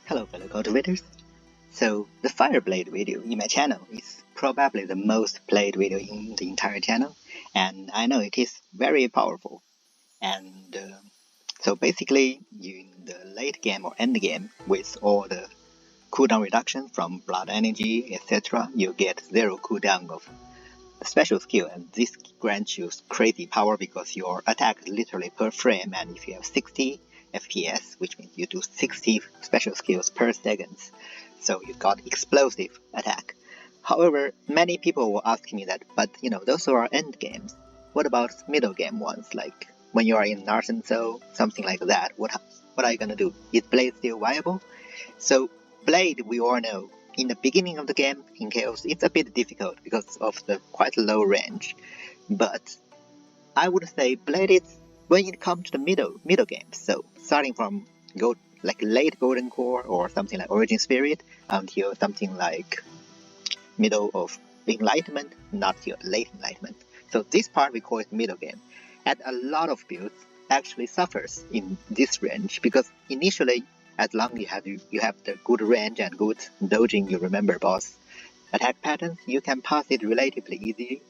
Hello fellow cultivators. So the Fireblade video in my channel is probably the most played video in the entire channel, and I know it is very powerful. And so basically, in the late game or end game, with all the cooldown reduction from blood energy, etc., you get 0 cooldown of the special skill, and this grants you crazy power because your attack is literally per frame, and if you have 60 FPS, which means you do 60 special skills per second, so you've got explosive attack. However, many people will ask me that, but those are end games. What about middle game ones, like when you are in Narsen Soul, something like that? What are you gonna do? Is Blade still viable? So Blade, we all know, in the beginning of the game in Chaos, it's a bit difficult because of the quite low range. But I would say Blade is when it comes to the middle game. So starting from late Golden Core or something like Origin Spirit until something like middle of Enlightenment, not your late Enlightenment. So this part we call it middle game. And a lot of builds actually suffers in this range because initially, as long as you have the good range and good dodging, you remember boss attack patterns, you can pass it relatively easily.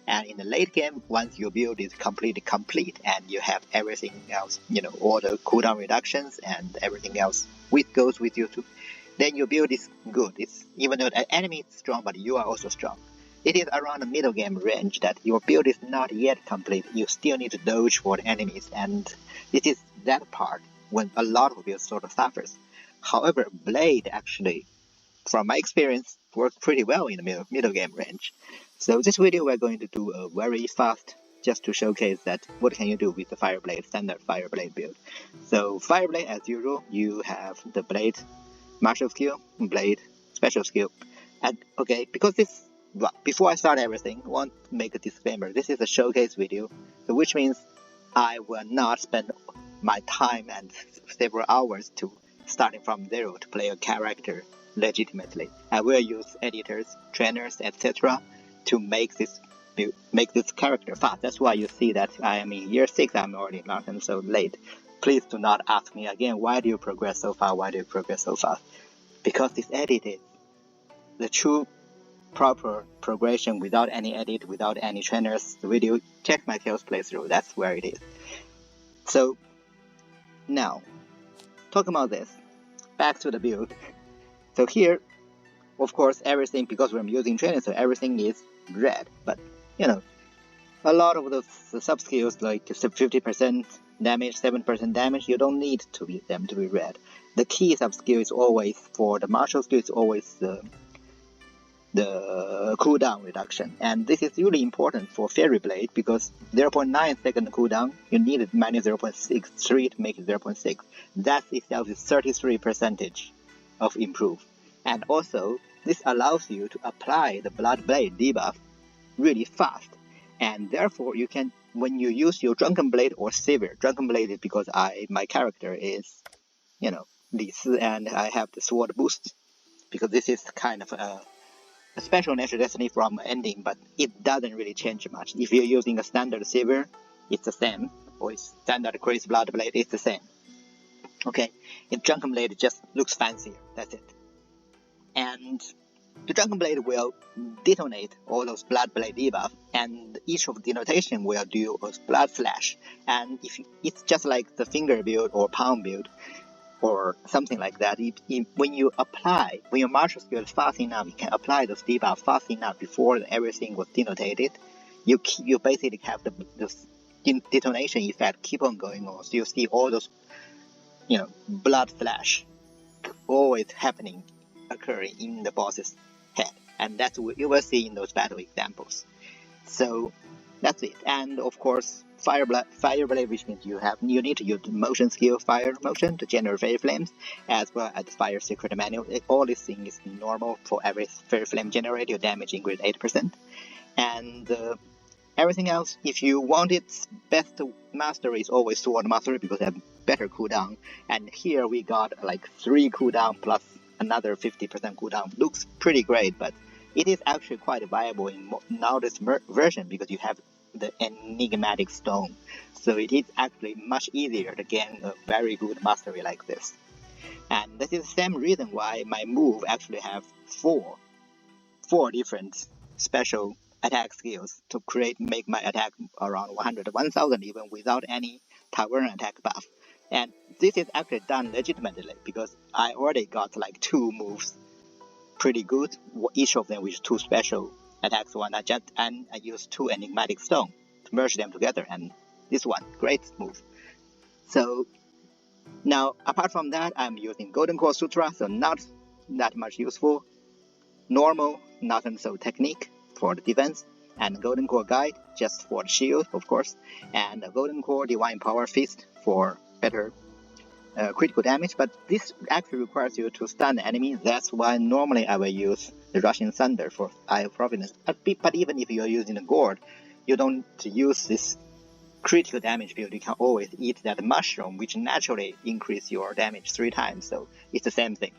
And in the late game, once your build is completely complete and you have everything else, all the cooldown reductions and everything else goes with you too, then your build is good. It's even though the enemy is strong, but you are also strong. It is around the middle game range that your build is not yet complete. You still need to dodge for the enemies, and it is that part when a lot of builds sort of suffers. However, Blade actually, from my experience, works pretty well in the middle game range. So this video we're going to do a very fast, just to showcase that what can you do with the Fireblade, standard Fireblade build. So Fireblade, as usual, you have the Blade martial skill, Blade special skill. And okay, because before I start everything, I want to make a disclaimer. This is a showcase video, so which means I will not spend my time and several hours to starting from zero to play a character legitimately. I will use editors, trainers, etc. to make this character fast. That's why you see that I am in year 6, I'm already not so late. Please do not ask me again, why do you progress so fast, why do you progress so fast? Because it's edited. The true proper progression without any edit, without any trainers video, check my Chaos playthrough, that's where it is. So now, talking about this, back to the build. So here, of course, everything, because we're using trainers, so everything is red, but a lot of those sub skills like 50% damage, 7% damage, you don't need them to be red. The key sub skill is always, for the martial skill, is always the cooldown reduction, and this is really important for Fairy Blade because 0.9 second cooldown, you need it minus 0.63 to make it 0.6. That itself is 33% of improve, and also this allows you to apply the Blood Blade debuff really fast, and therefore you can, when you use your Drunken Blade or Savior, Drunken Blade is because my character is Li Si, and I have the sword boost because this is kind of a special nature destiny from ending, but it doesn't really change much. If you're using a standard Savior, it's the same, or it's standard Crazy Blood Blade, it's the same. Okay, in Drunken Blade it just looks fancier, that's it. And the Drunken Blade will detonate all those Blood Blade debuff, and each of the denotation will do a Blood Flash. And it's just like the finger build or palm build or something like that. When your martial skill is fast enough, you can apply those debuff fast enough before everything was denotated. You basically have the detonation effect keep on going on. So you see all those blood flash always occurring in the boss's head, and that's what you will see in those battle examples. So that's it. And of course, Fireblade, which means you need to use the motion skill, fire motion, to generate fairy flames, as well as the fire secret manual. All these things is normal for every fairy flame generator. Your damage increase 8%, and everything else, if you want its best mastery, is always sword mastery because they have better cooldown. And here we got like 3 cooldown plus another 50% cooldown. Looks pretty great, but it is actually quite viable in nowadays version because you have the enigmatic stone, so it is actually much easier to gain a very good mastery like this. And And this is the same reason why my move actually have four different special attack skills to make my attack around 100, 1000 even without any tavern attack buff. And this is actually done legitimately because I already got like 2 moves pretty good, each of them with 2 special attacks, and I used 2 enigmatic stone to merge them together, and this one, great move. So now apart from that, I'm using Golden Core Sutra, so not that much useful. Normal, nothing so technique for the defense, and Golden Core Guide just for the shield, of course, and the Golden Core Divine Power Fist for better critical damage, but this actually requires you to stun the enemy. That's why normally I will use the Rushing Thunder for Eye of Providence. But even if you're using the Gourd, you don't use this critical damage build. You can always eat that mushroom, which naturally increase your damage 3 times, so it's the same thing.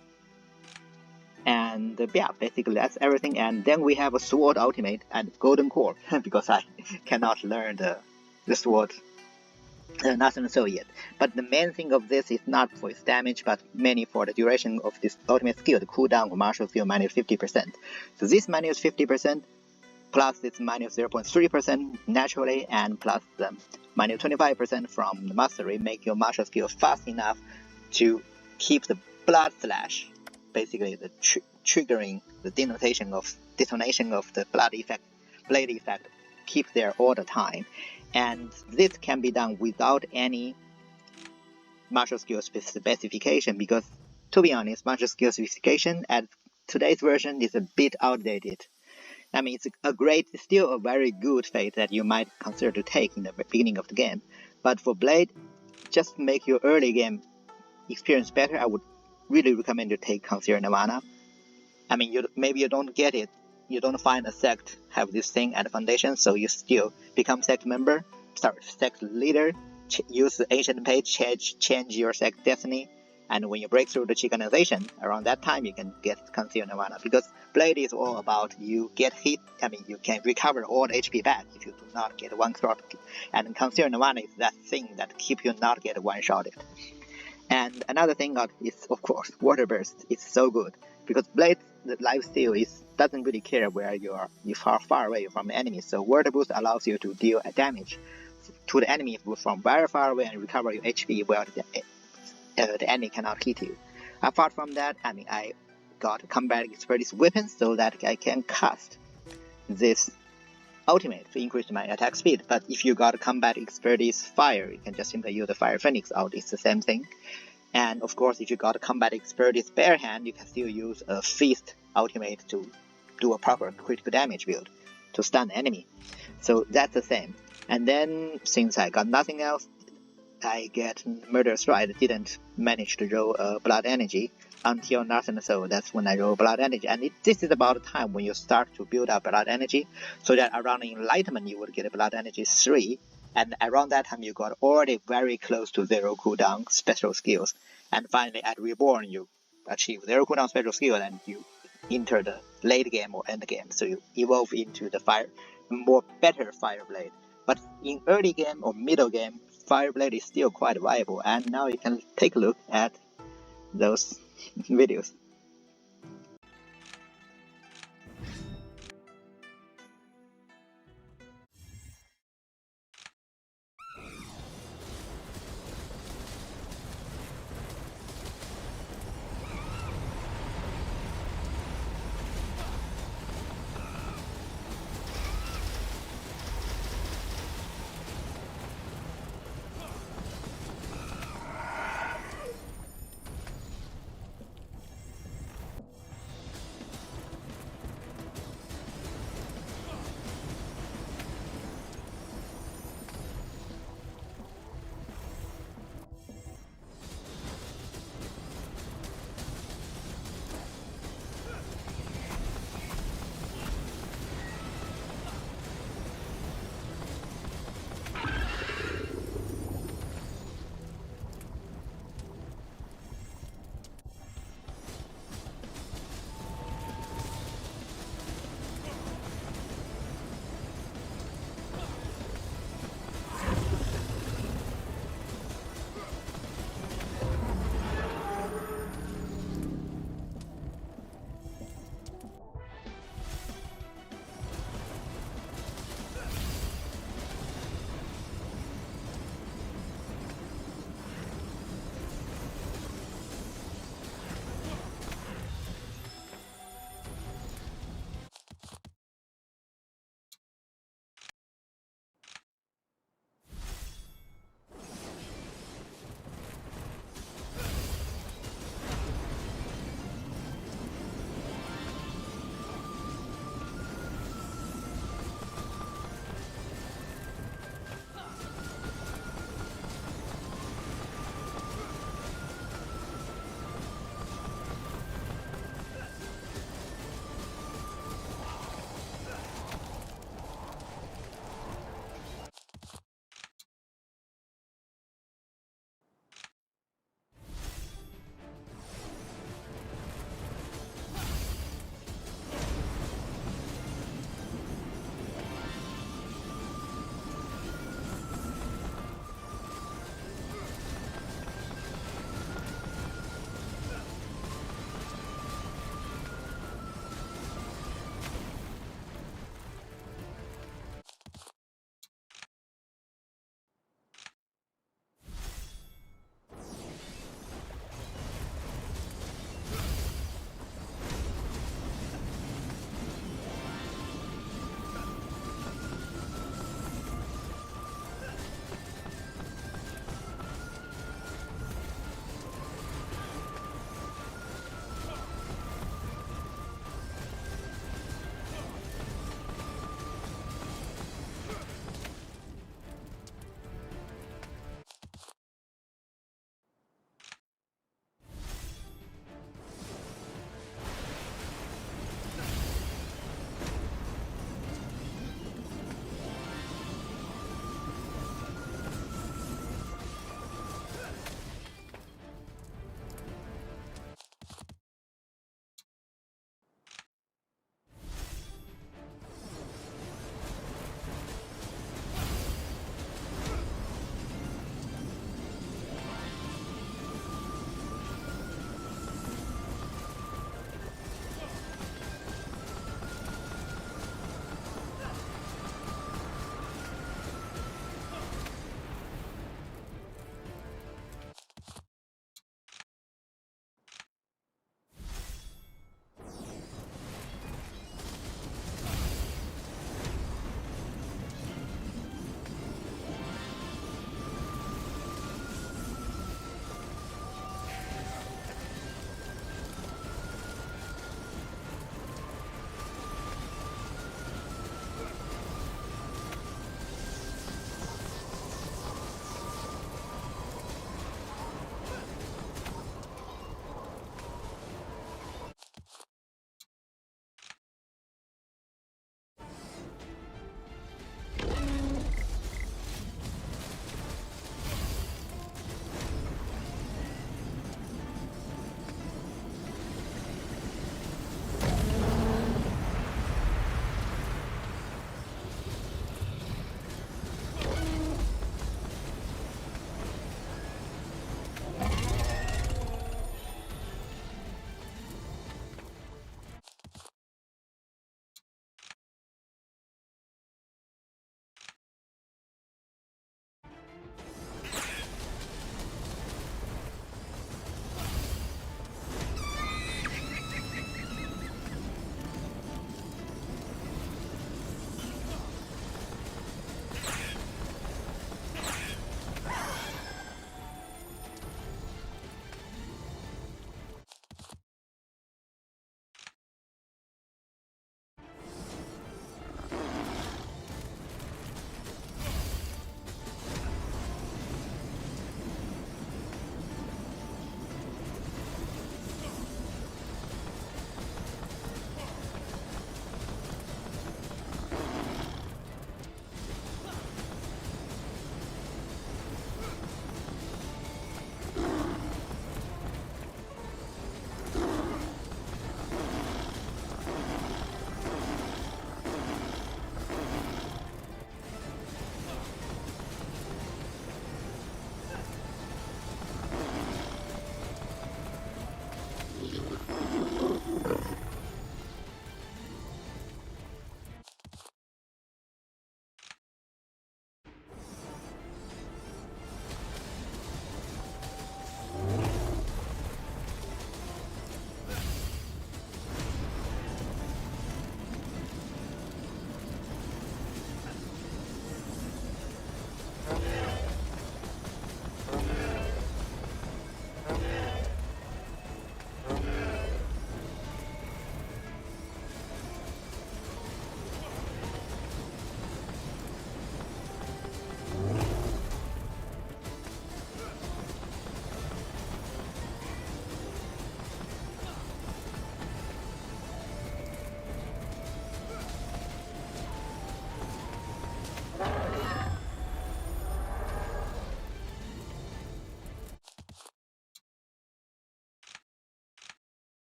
And yeah, basically that's everything. And then we have a Sword Ultimate and Golden Core, because I cannot learn the Sword nothing so yet. But the main thing of this is not for its damage, but mainly for the duration of this ultimate skill, the cooldown of martial skill minus 50%. So this minus 50% plus this minus 0.3% naturally, and plus the minus 25% from the mastery make your martial skill fast enough to keep the blood slash, basically the triggering the detonation of the blade effect, keep there all the time. And this can be done without any martial skill specification, because to be honest, martial skill specification at today's version is a bit outdated. I mean, it's still a very good fate that you might consider to take in the beginning of the game. But for Blade, just to make your early game experience better, I would really recommend you take Conceal Nirvana. I mean, maybe you don't get it, you don't find a sect have this thing at the foundation, so you still become sect leader, use the ancient page, change your sect destiny, and when you break through the Chikanization, around that time you can get Conceal Nirvana, because Blade is all about you get hit, I mean you can recover all the HP back if you do not get one shot, and Conceal Nirvana is that thing that keep you not get one shotted. And another thing is, of course, Water Burst. It's so good because Blade, the lifesteal doesn't really care where you are, if far away from the enemy. So Water Boost allows you to deal damage to the enemy from very far away and recover your HP where the enemy cannot hit you. Apart from that, I mean, I got Combat Expertise weapons so that I can cast this ultimate to increase my attack speed. But if you got Combat Expertise Fire, you can just simply use the Fire Phoenix out. It's the same thing. And of course, if you got Combat Expertise Bare Hand, you can still use a Feast ultimate to do a proper critical damage build to stun the enemy. So that's the same. And then, since I got nothing else, I get Murderous Stride. Didn't manage to roll Blood Energy until Northern Soul. That's when I roll Blood Energy. And this is about the time when you start to build up Blood Energy, so that around Enlightenment you would get Blood Energy 3. And around that time you got already very close to 0 cooldown special skills. And finally at Reborn you achieve 0 cooldown special skill and you enter the late game or end game. So you evolve into the better Fire Blade. But in early game or middle game, Fire Blade is still quite viable. And now you can take a look at those videos.